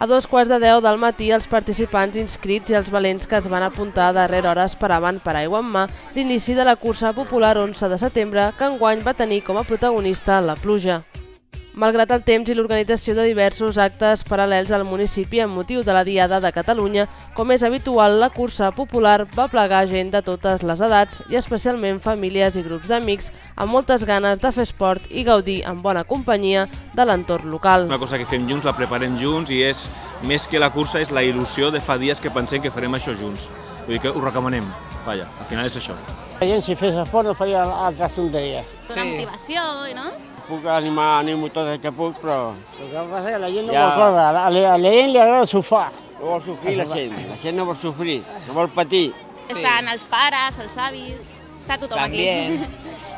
A 2:15 del matí, els participants inscrits i els valents que es van apuntar a darrera hora esperaven per aigua en mà l'inici de la cursa popular 11 de setembre, que enguany va tenir com a protagonista la pluja. Malgrat el temps i l'organització de diversos actes paral·lels al municipi amb motiu de la Diada de Catalunya, com és habitual, la cursa popular va plegar gent de totes les edats i especialment famílies i grups d'amics amb moltes ganes de fer esport i gaudir en bona companyia de l'entorn local. Una cosa que fem junts, la preparem junts i és, més que la cursa, és la il·lusió de fa dies que pensem que farem això junts. Vull dir que ho recomanem. Vaja, al final és això. La gent, si fes esport, no faria altres tonteries. Una motivació, no? Puc animo tot el que puc, però el que passa és que la gent no vol córrer, a la gent li agrada sofar. No vol sofrir la gent no vol sofrir, no vol patir. Estan els pares, els avis, està tothom aquí.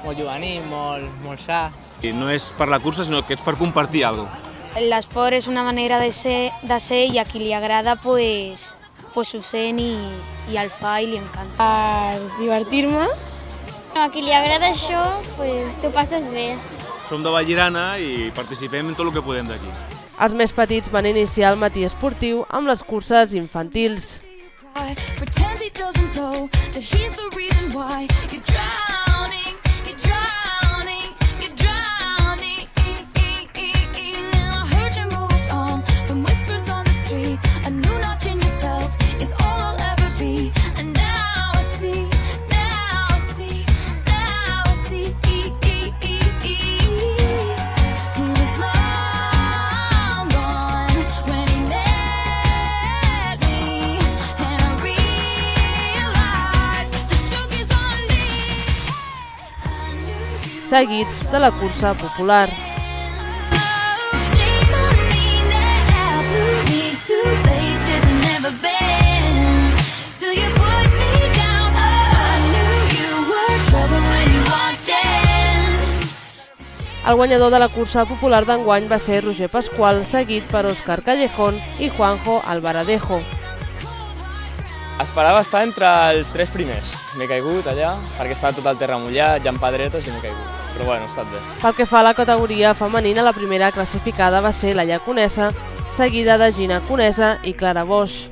Molt juvenil, molt sa. I no és per la cursa, sinó que és per compartir alguna cosa. L'esport és una manera de ser i a qui li agrada pues ho sent i el fa i li encanta. Per divertir-me. A qui li agrada això, pues t'ho passes bé. Som de Vallirana i participem en tot el que podem d'aquí. Els més petits van iniciar el matí esportiu amb les curses infantils. Seguits de la cursa popular. El guanyador de la cursa popular d'enguany va ser Roger Pasqual, seguit per Òscar Callejón i Juanjo Alvaradejo. Esperava estar entre els 3 primers. M'he caigut allà, perquè estava tot el terra mullat, hi ha pedretes i m'he caigut. Però bueno, ha estat bé. Pel que fa a la categoria femenina, la primera classificada va ser la Llaconesa, seguida de Gina Conesa i Clara Bosch.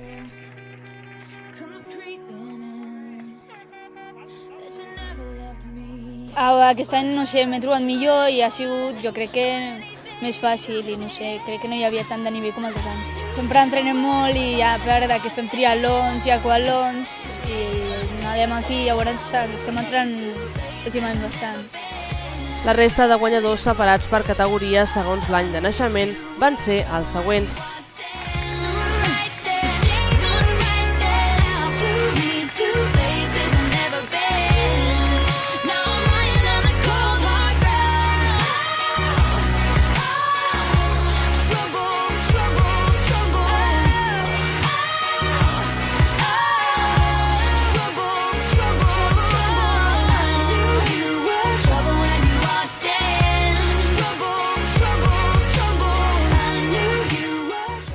Aquest any, no sé, m'he trobat millor i ha sigut, jo crec que més fàcil i no sé, crec que no hi havia tant de nivell com altres anys. Sempre entrenem molt i a part que fem triatlons i aquatlons i anem aquí, llavors estem entrenant últimament bastant. La resta de guanyadors separats per categories segons l'any de naixement van ser els següents.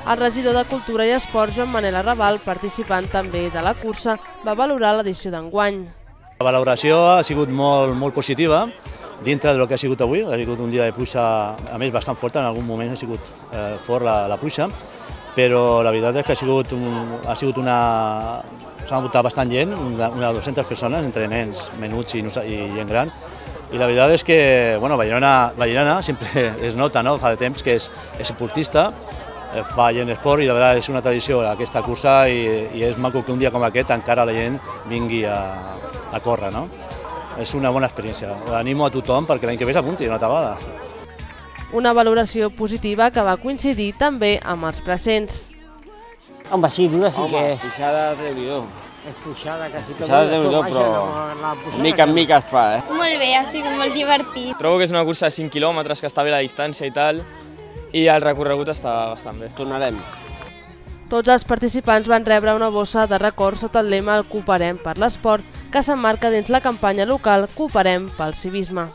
El regidor de Cultura i Esports, Joan Manel Arrabal, participant també de la cursa, va valorar l'edició d'enguany. La valoració ha sigut molt positiva dintre del que ha sigut avui. Ha sigut un dia de pluja, a més bastant forta, en algun moment ha sigut fort la pluja, però la veritat és que s'han votat bastant gent, unes 200 persones, entre nens, menuts i gent gran. I la veritat és que Vallirana sempre es nota, fa de temps que és esportista, fa gent d'esport i de veritat és una tradició aquesta cursa i és maco que un dia com aquest encara la gent vingui a córrer. És una bona experiència. Animo a tothom perquè l'any que ve s'apunti una altra vegada. Una valoració positiva que va coincidir també amb els presents. Home, sí, dura sí que és. Pujada de Déu-n'hi-do. És pujada quasi tot. Pujada de Déu-n'hi-do, però mica en mica es fa, Molt bé, ha sigut molt divertit. Trobo que és una cursa de 5 quilòmetres, que està bé la distància i tal, i el recorregut està bastant bé. Tornarem. Tots els participants van rebre una bossa de record sota el lema "Cooperem per l'esport", que s'emmarca dins la campanya local "Cooperem pel civisme".